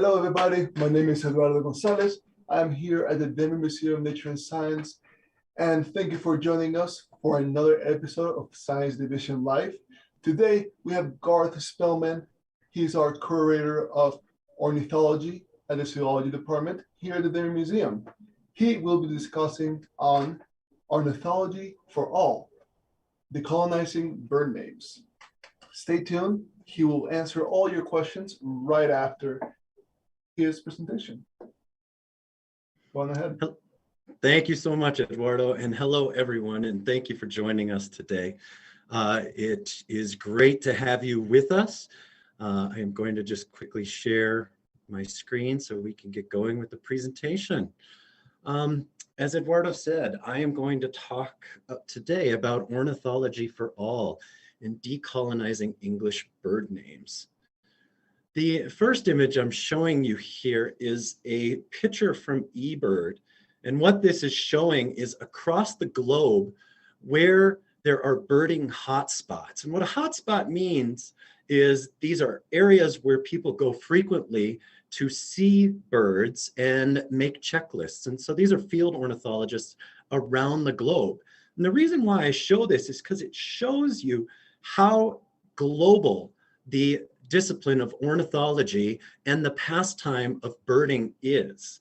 Hello, everybody. My name is Eduardo Gonzalez. I'm here at the Denver Museum of Nature and Science, and thank you for joining us for another episode of Science Division Live. Today, we have Garth Spellman. He's our curator of ornithology at the zoology department here at the Denver Museum. He will be discussing on ornithology for all, decolonizing bird names. Stay tuned. He will answer all your questions right after his presentation. Go on ahead. Thank you so much, Eduardo, and hello, everyone, and thank you for joining us today. It is great to have you with us. I am going to just quickly share my screen so we can get going with the presentation. As Eduardo said, I am going to talk today about ornithology for all and decolonizing English bird names. The first image I'm showing you here is a picture from eBird. And what this is showing is across the globe where there are birding hotspots. And what a hotspot means is these are areas where people go frequently to see birds and make checklists. And so these are field ornithologists around the globe. And the reason why I show this is because it shows you how global the discipline of ornithology and the pastime of birding is.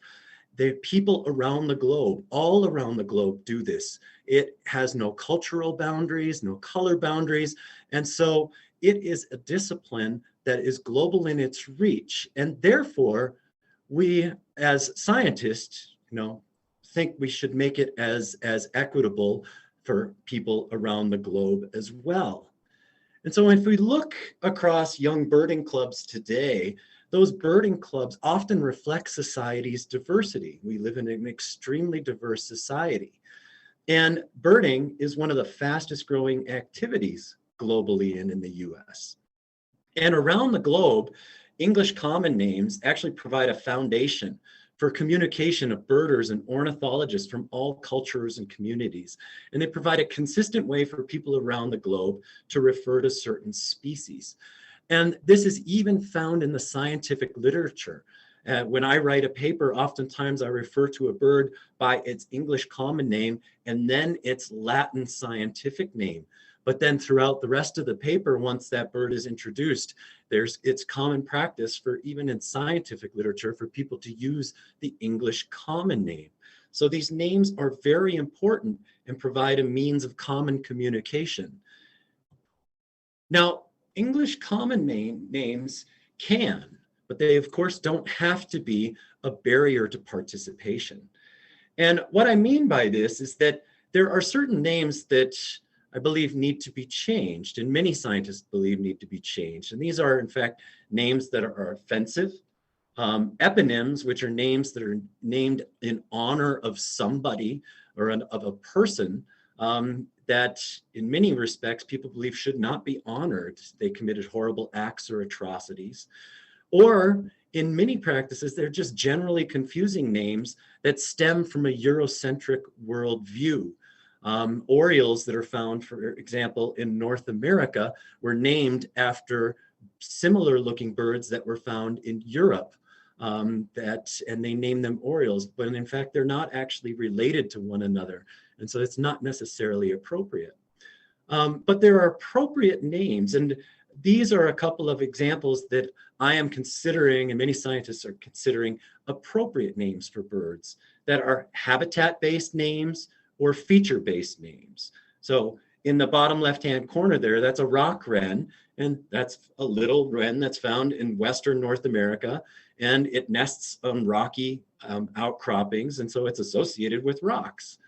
The people around the globe, all around the globe, do this. It has no cultural boundaries, no color boundaries, and so it is a discipline that is global in its reach. And therefore, we as scientists, think we should make it as equitable for people around the globe as well. And so if we look across young birding clubs today, those birding clubs often reflect society's diversity. We live in an extremely diverse society. And birding is one of the fastest growing activities globally and in the US. And around the globe, English common names actually provide a foundation for communication of birders and ornithologists from all cultures and communities. And they provide a consistent way for people around the globe to refer to certain species. And this is even found in the scientific literature. When I write a paper, oftentimes I refer to a bird by its English common name and then its Latin scientific name. But then throughout the rest of the paper, once that bird is introduced, it's common practice for even in scientific literature for people to use the English common name. So these names are very important and provide a means of common communication. Now, English common names can, but they of course don't have to be a barrier to participation. And what I mean by this is that there are certain names that I believe need to be changed, and many scientists believe need to be changed. And these are, in fact, names that are offensive, eponyms, which are names that are named in honor of somebody or of a person that in many respects people believe should not be honored. They committed horrible acts or atrocities. Or in many practices, they're just generally confusing names that stem from a Eurocentric worldview. Orioles that are found, for example, in North America were named after similar looking birds that were found in Europe, and they name them orioles, but in fact, they're not actually related to one another. And so it's not necessarily appropriate. But there are appropriate names, and these are a couple of examples that I am considering, and many scientists are considering, appropriate names for birds that are habitat-based names or feature-based names. So in the bottom left-hand corner there, that's a rock wren, and that's a little wren that's found in Western North America, and it nests on rocky outcroppings, and so it's associated with rocks.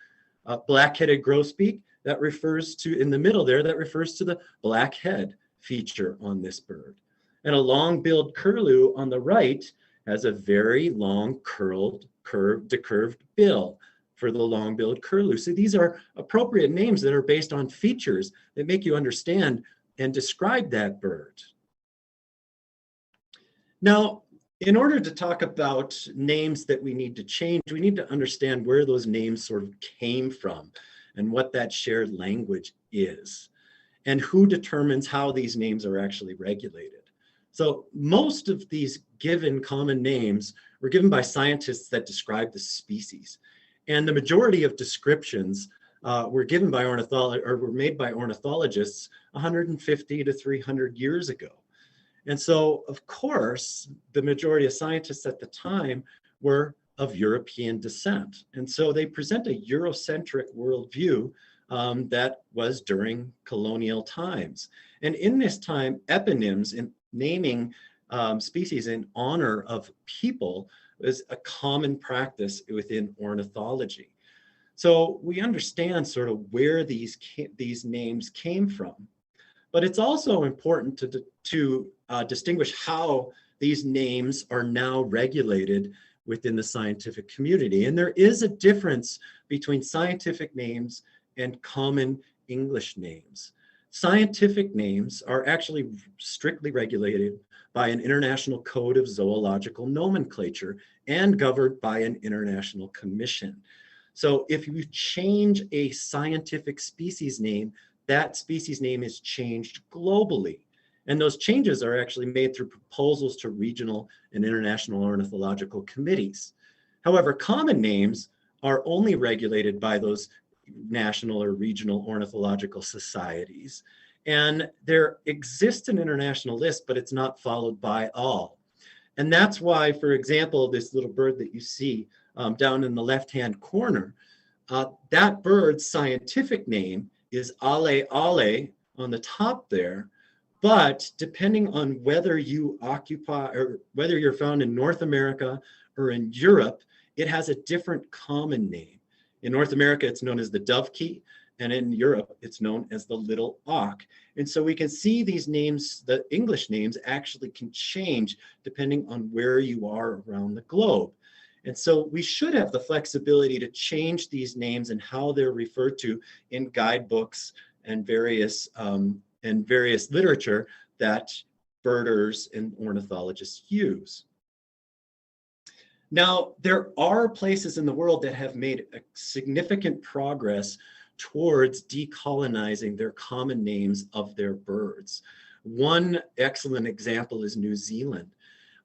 Black-headed grosbeak, that refers to, in the middle there, that refers to the black head feature on this bird. And a long-billed curlew on the right has a very long, decurved bill for the long-billed curlew. So these are appropriate names that are based on features that make you understand and describe that bird. Now, in order to talk about names that we need to change, we need to understand where those names sort of came from and what that shared language is, and who determines how these names are actually regulated. So most of these given common names were given by scientists that describe the species. And the majority of descriptions were given by were made by ornithologists 150 to 300 years ago. And so, of course, the majority of scientists at the time were of European descent. And so they present a Eurocentric worldview that was during colonial times. And in this time, eponyms, in naming species in honor of people, was a common practice within ornithology. So we understand sort of where these names came from. But it's also important to distinguish how these names are now regulated within the scientific community. And there is a difference between scientific names and common English names. Scientific names are actually strictly regulated by an international code of zoological nomenclature and governed by an international commission. So if you change a scientific species name, that species name is changed globally. And those changes are actually made through proposals to regional and international ornithological committees. However, common names are only regulated by those national or regional ornithological societies. And there exists an international list, but it's not followed by all. And that's why, for example, this little bird that you see down in the left-hand corner, that bird's scientific name is Ale Ale on the top there. But depending on whether you occupy or whether you're found in North America or in Europe, it has a different common name. In North America, it's known as the dovekie, and in Europe, it's known as the little auk. And so we can see these names, the English names actually can change depending on where you are around the globe. And so we should have the flexibility to change these names and how they're referred to in guidebooks and various literature that birders and ornithologists use. Now, there are places in the world that have made a significant progress towards decolonizing their common names of their birds. One excellent example is New Zealand.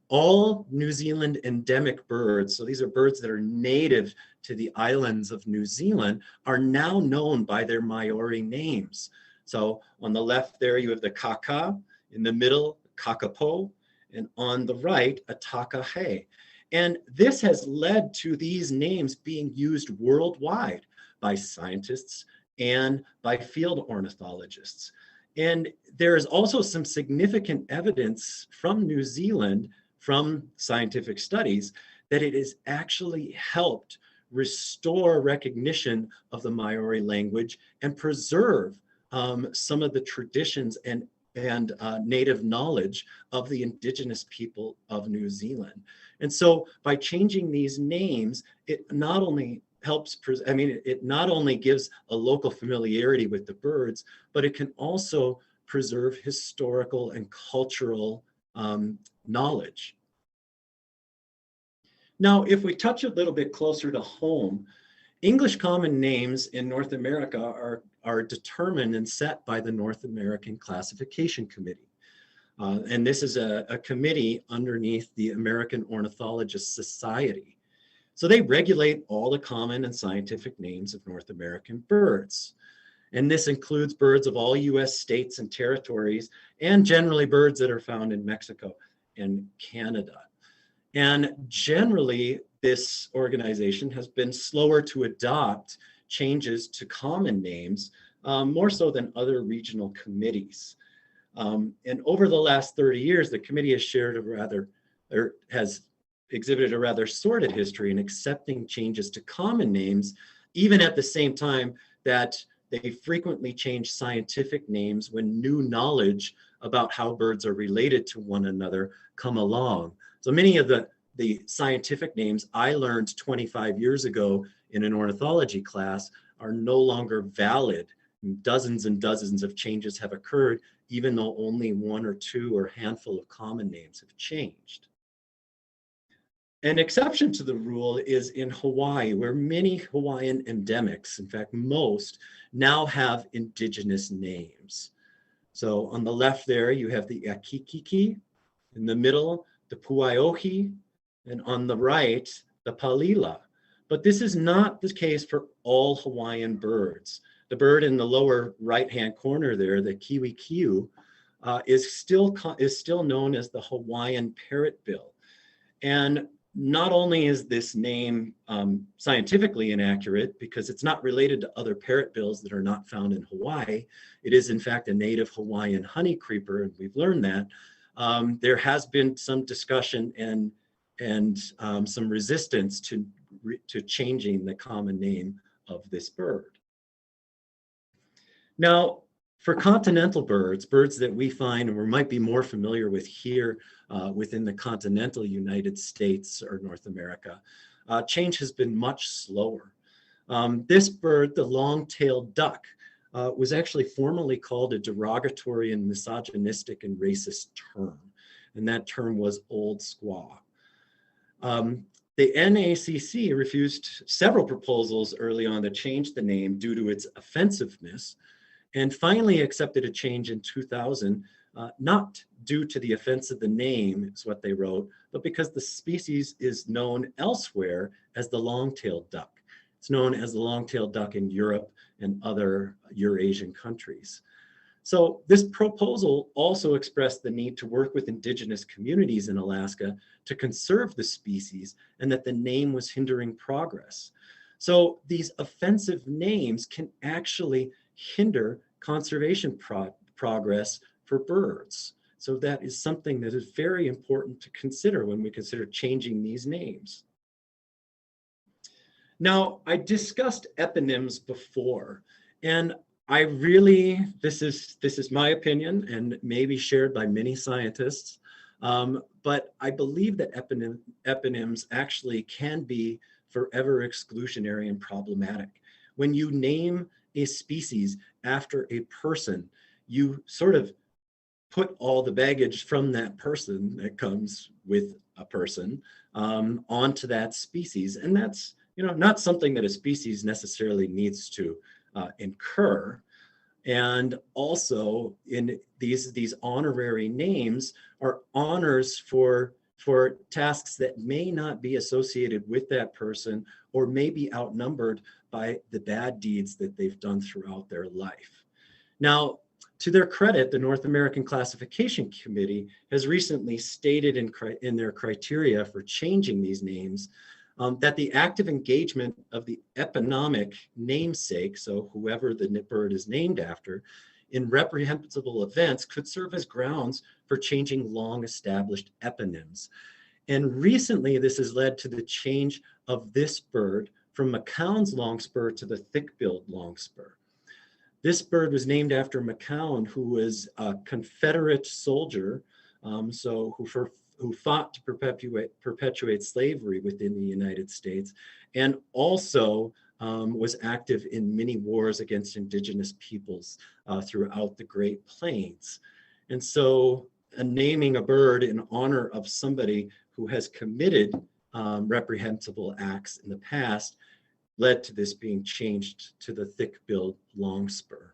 All New Zealand endemic birds, so these are birds that are native to the islands of New Zealand, are now known by their Maori names. So on the left there, you have the kaka, in the middle, kakapo, and on the right, a takahe. And this has led to these names being used worldwide by scientists and by field ornithologists. And there is also some significant evidence from New Zealand, from scientific studies, that it has actually helped restore recognition of the Maori language and preserve some of the traditions and native knowledge of the indigenous people of New Zealand. And so by changing these names, it not only helps, it not only gives a local familiarity with the birds, but it can also preserve historical and cultural knowledge. Now, if we touch a little bit closer to home, English common names in North America are determined and set by the North American Classification Committee. And this is a committee underneath the American Ornithologists Society. So they regulate all the common and scientific names of North American birds. And this includes birds of all US states and territories, and generally birds that are found in Mexico and Canada. And generally, this organization has been slower to adopt changes to common names, more so than other regional committees. And over the last 30 years, the committee has exhibited a rather sordid history in accepting changes to common names, even at the same time that they frequently change scientific names when new knowledge about how birds are related to one another come along. So many of the scientific names I learned 25 years ago in an ornithology class are no longer valid. Dozens and dozens of changes have occurred, even though only one or two or handful of common names have changed. An exception to the rule is in Hawaii, where many Hawaiian endemics, in fact, most, now have indigenous names. So on the left there, you have the akikiki, In the middle, the puaiohi, and on the right, the palila. But this is not the case for all Hawaiian birds. The bird in the lower right-hand corner there, the kiwikiu, is still known as the Hawaiian parrotbill. And not only is this name scientifically inaccurate because it's not related to other parrotbills that are not found in Hawaii, it is in fact a native Hawaiian honey creeper, and we've learned that. There has been some discussion and some resistance to changing the common name of this bird. Now, for continental birds, birds that we find or might be more familiar with here within the continental United States or North America, change has been much slower. This bird, the long-tailed duck, was actually formerly called a derogatory and misogynistic and racist term, and that term was old squaw. The NACC refused several proposals early on to change the name due to its offensiveness, and finally accepted a change in 2000, not due to the offense of the name, is what they wrote, but because the species is known elsewhere as the long-tailed duck. It's known as the long-tailed duck in Europe and other Eurasian countries. So this proposal also expressed the need to work with indigenous communities in Alaska to conserve the species and that the name was hindering progress. So these offensive names can actually hinder conservation progress for birds. So that is something that is very important to consider when we consider changing these names. Now, I discussed eponyms before, and I really, this is my opinion and maybe shared by many scientists, but I believe that eponyms actually can be forever exclusionary and problematic. When you name a species after a person, you sort of put all the baggage from that person that comes with a person onto that species. And that's, not something that a species necessarily needs to incur. And also in these honorary names are honors for tasks that may not be associated with that person or may be outnumbered by the bad deeds that they've done throughout their life. Now, to their credit, the North American Classification Committee has recently stated in their criteria for changing these names that the active engagement of the eponymic namesake, so whoever the bird is named after, in reprehensible events could serve as grounds for changing long-established eponyms. And recently, this has led to the change of this bird from McCown's longspur to the thick-billed longspur. This bird was named after McCown, who was a Confederate soldier, who fought to perpetuate slavery within the United States, and also was active in many wars against indigenous peoples throughout the Great Plains. And so naming a bird in honor of somebody who has committed reprehensible acts in the past led to this being changed to the thick-billed longspur.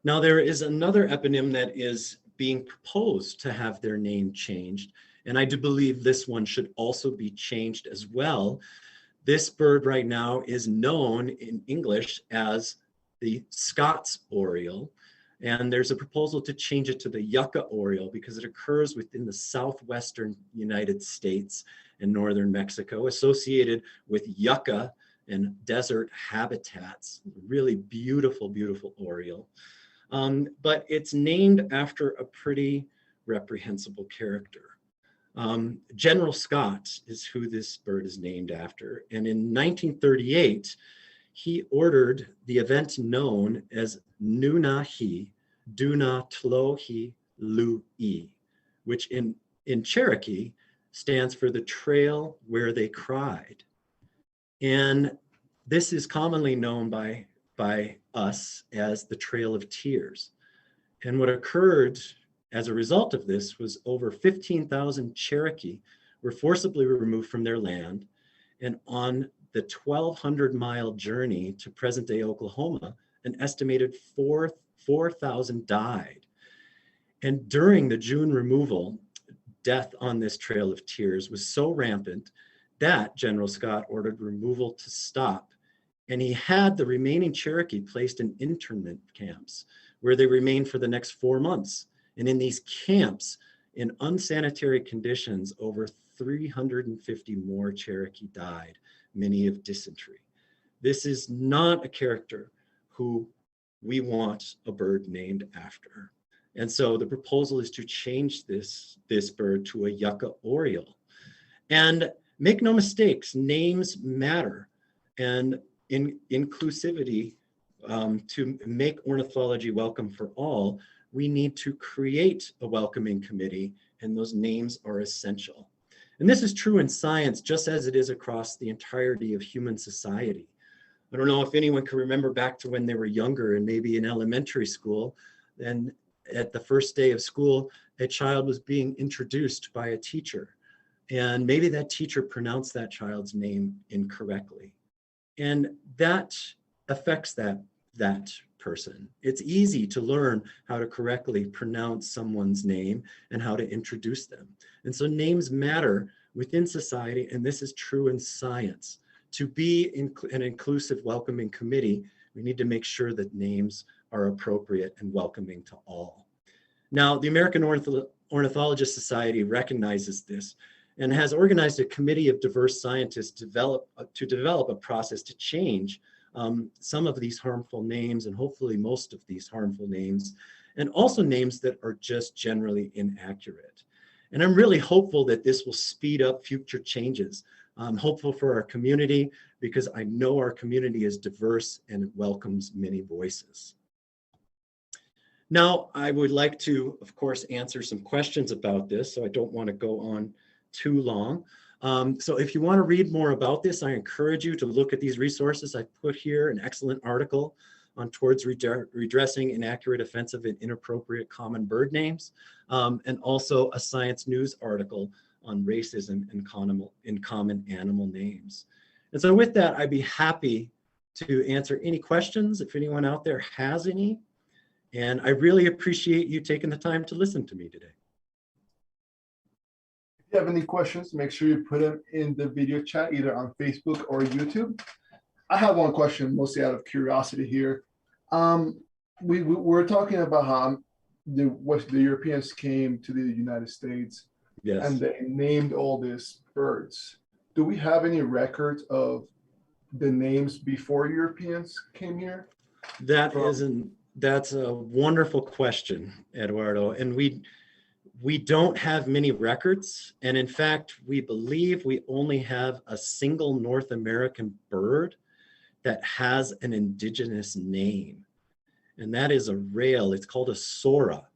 Now, there is another eponym that is being proposed to have their name changed, and I do believe this one should also be changed as well. This bird right now is known in English as the Scott's oriole, and there's a proposal to change it to the yucca oriole because it occurs within the southwestern United States and northern Mexico, associated with yucca and desert habitats. Really beautiful, beautiful oriole. But it's named after a pretty reprehensible character. General Scott is who this bird is named after. And in 1938, he ordered the event known as Nunahi Duna Tlohi Lu'i, which in Cherokee stands for the trail where they cried. And this is commonly known by us as the Trail of Tears. And what occurred as a result of this was over 15,000 Cherokee were forcibly removed from their land. And on the 1,200-mile journey to present-day Oklahoma, an estimated 4,000 died. And during the June removal, death on this Trail of Tears was so rampant that General Scott ordered removal to stop. And he had the remaining Cherokee placed in internment camps where they remained for the next 4 months. And in these camps, in unsanitary conditions, over 350 more Cherokee died, many of dysentery. This is not a character who we want a bird named after. And so the proposal is to change this bird to a yucca oriole. And make no mistakes, names matter. And in inclusivity, to make ornithology welcome for all, we need to create a welcoming committee, and those names are essential. And this is true in science, just as it is across the entirety of human society. I don't know if anyone can remember back to when they were younger and maybe in elementary school, and at the first day of school, a child was being introduced by a teacher. And maybe that teacher pronounced that child's name incorrectly. And that affects that person. It's easy to learn how to correctly pronounce someone's name and how to introduce them. And so names matter within society, and this is true in science. To be an inclusive, welcoming committee, we need to make sure that names are appropriate and welcoming to all. Now, the American Ornithologist Society recognizes this and has organized a committee of diverse scientists to develop a process to change some of these harmful names, and hopefully most of these harmful names, and also names that are just generally inaccurate. And I'm really hopeful that this will speed up future changes. I'm hopeful for our community because I know our community is diverse and it welcomes many voices. Now, I would like to, of course, answer some questions about this, so I don't want to go on too long. So if you want to read more about this, I encourage you to look at these resources. I put here an excellent article on towards redressing inaccurate, offensive, and inappropriate common bird names, and also a Science News article on racism in common animal names. And so with that, I'd be happy to answer any questions if anyone out there has any. And I really appreciate you taking the time to listen to me today. If you have any questions, make sure you put them in the video chat, either on Facebook or YouTube. I have one question, mostly out of curiosity here. We're talking about how the Europeans came to the United States, yes, and they named all these birds. Do we have any records of the names before Europeans came here? That's a wonderful question, Eduardo. And we don't have many records. And in fact, we believe we only have a single North American bird that has an indigenous name. And that is a rail. It's called a sora.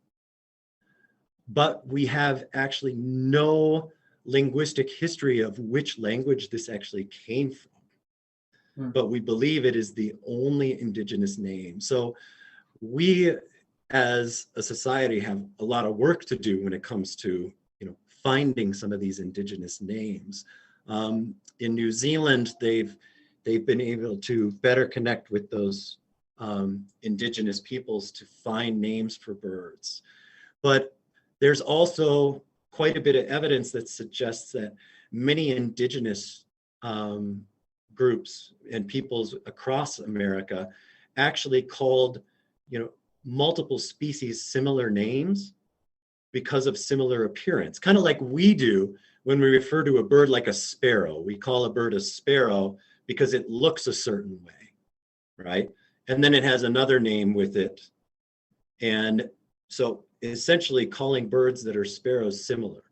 But we have actually no linguistic history of which language this actually came from. But we believe it is the only indigenous name. So we as a society have a lot of work to do when it comes to finding some of these indigenous names. In New Zealand, they've been able to better connect with those indigenous peoples to find names for birds. But there's also quite a bit of evidence that suggests that many indigenous groups and peoples across America actually called multiple species similar names because of similar appearance, kind of like we do when we refer to a bird like a sparrow. We call a bird a sparrow because it looks a certain way, right? And then it has another name with it. And so essentially calling birds that are sparrows similar.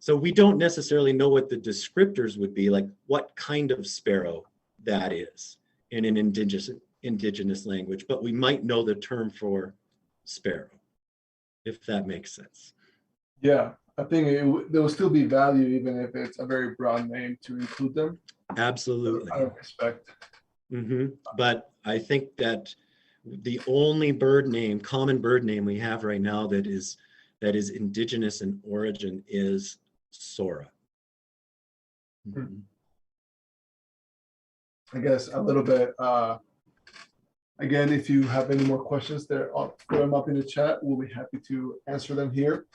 So we don't necessarily know what the descriptors would be, like what kind of sparrow that is in an indigenous language, but we might know the term for sparrow, if that makes sense. Yeah, I think there will still be value even if it's a very broad name to include them. Absolutely. I respect. But I think that the only common bird name we have right now that is indigenous in origin is sora. I guess a little bit Again, if you have any more questions, put them up in the chat. We'll be happy to answer them here.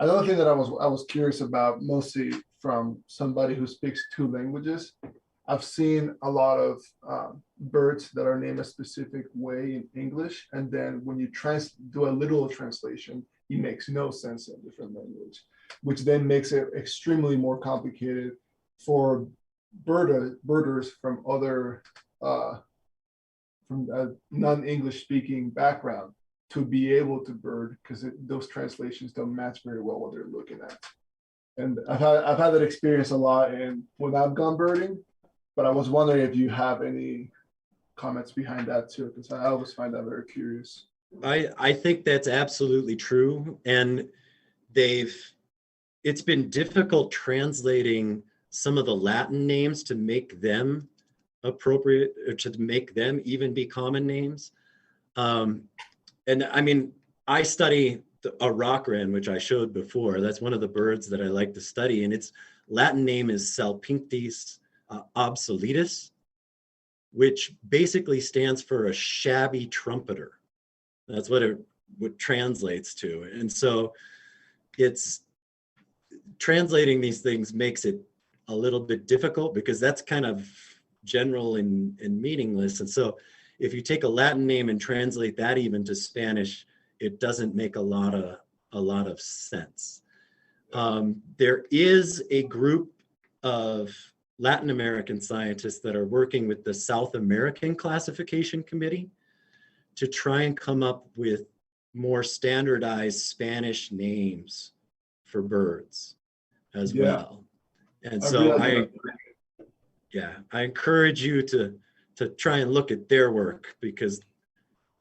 Another thing that I was curious about, mostly from somebody who speaks 2 languages, I've seen a lot of birds that are named a specific way in English, and then when you do a literal translation, it makes no sense in a different language, which then makes it extremely more complicated for birders from other from a non-English speaking background to be able to bird, because those translations don't match very well what they're looking at. And I've had that experience a lot when I've gone birding, but I was wondering if you have any comments behind that too, because I always find that very curious. I think that's absolutely true. And it's been difficult translating some of the Latin names to make them appropriate, or to make them even be common names. And I mean, I study a rock wren, which I showed before. That's one of the birds that I like to study, and its Latin name is Salpinctes obsoletus, which basically stands for a shabby trumpeter. That's what it translates to. And so it's translating these things makes it a little bit difficult, because that's kind of general and meaningless. And so if you take a Latin name and translate that even to Spanish, it doesn't make a lot of sense. There is a group of Latin American scientists that are working with the South American Classification Committee to try and come up with more standardized Spanish names for birds as well. And so I encourage you to try and look at their work, because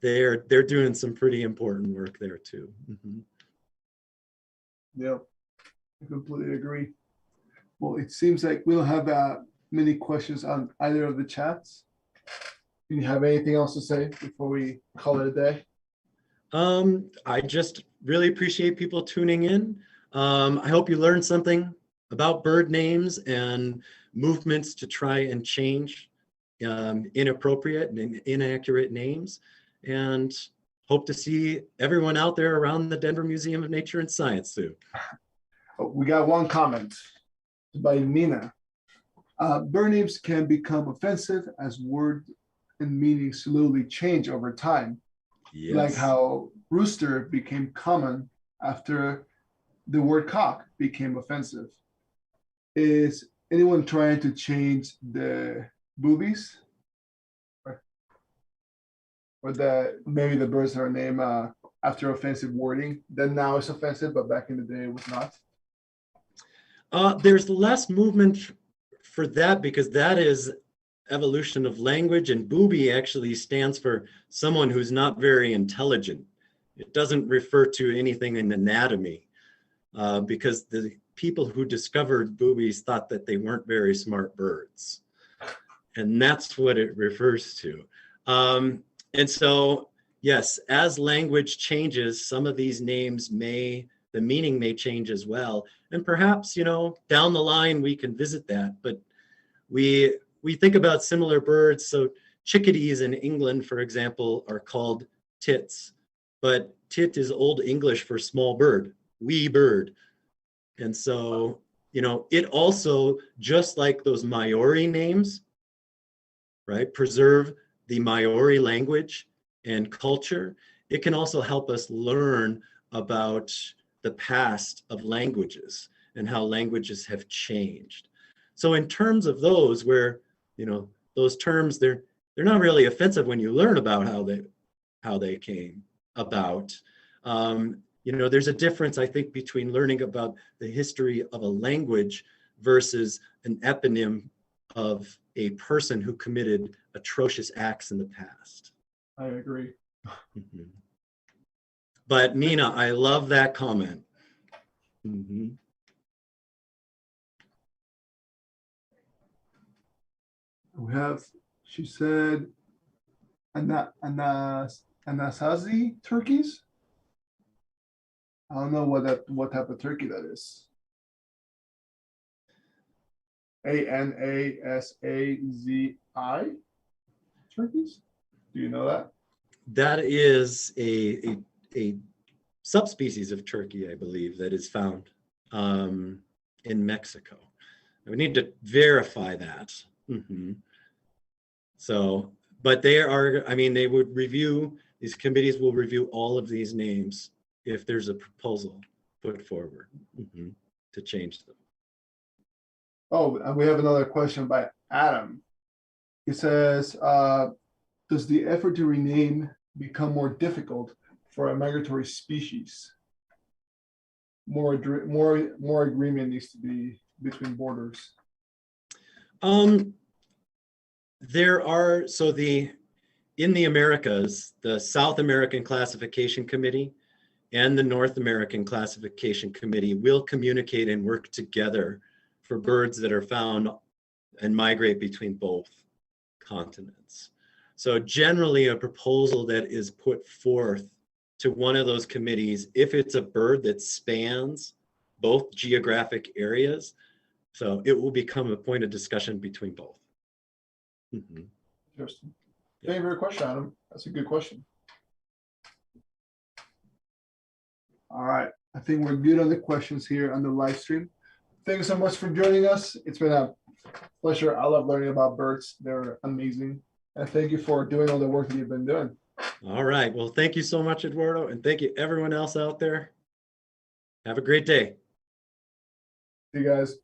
they're doing some pretty important work there too. Mm-hmm. Yeah, I completely agree. Well, it seems like we don't have many questions on either of the chats. Do you have anything else to say before we call it a day? I just really appreciate people tuning in. I hope you learned something about bird names and movements to try and change inappropriate and inaccurate names, and hope to see everyone out there around the Denver Museum of Nature and Science soon. We got one comment by Mina. Bird names can become offensive as word and meaning slowly change over time. Yes. Like how rooster became common after the word cock became offensive. Is anyone trying to change the boobies? Or maybe the birds are named after offensive wording, then now it's offensive, but back in the day it was not? There's less movement for that, because that is evolution of language, and booby actually stands for someone who's not very intelligent. It doesn't refer to anything in anatomy, because the people who discovered boobies thought that they weren't very smart birds. And that's what it refers to. And so, yes, as language changes, some of these names the meaning may change as well. And perhaps, down the line, we can visit that. But we think about similar birds. So chickadees in England, for example, are called tits. But tit is Old English for small bird, wee bird. And so, it also, just like those Maori names, right, preserve the Maori language and culture, it can also help us learn about the past of languages and how languages have changed. So in terms of those, where, those terms, they're not really offensive when you learn about how they came about. There's a difference, I think, between learning about the history of a language versus an eponym of a person who committed atrocious acts in the past. I agree. Mm-hmm. But Mina, I love that comment. Mm-hmm. She said, Anasazi turkeys. I don't know what type of turkey that is. Anasazi turkeys? Do you know that? That is a subspecies of turkey, I believe, that is found in Mexico. We need to verify that. So, but they are, I mean, they would review, these committees will review all of these names if there's a proposal put forward to change them. Oh, and we have another question by Adam. He says, does the effort to rename become more difficult for a migratory species? More agreement needs to be between borders. There are, in the Americas, the South American Classification Committee and the North American Classification Committee will communicate and work together for birds that are found and migrate between both continents. So generally a proposal that is put forth to one of those committees, if it's a bird that spans both geographic areas, so it will become a point of discussion between both. Interesting. Thank you for your question, Adam. That's a good question. All right. I think we're good on the questions here on the live stream. Thank you so much for joining us. It's been a pleasure. I love learning about birds. They're amazing. And thank you for doing all the work that you've been doing. All right. Well, thank you so much, Eduardo. And thank you everyone else out there. Have a great day. See you guys.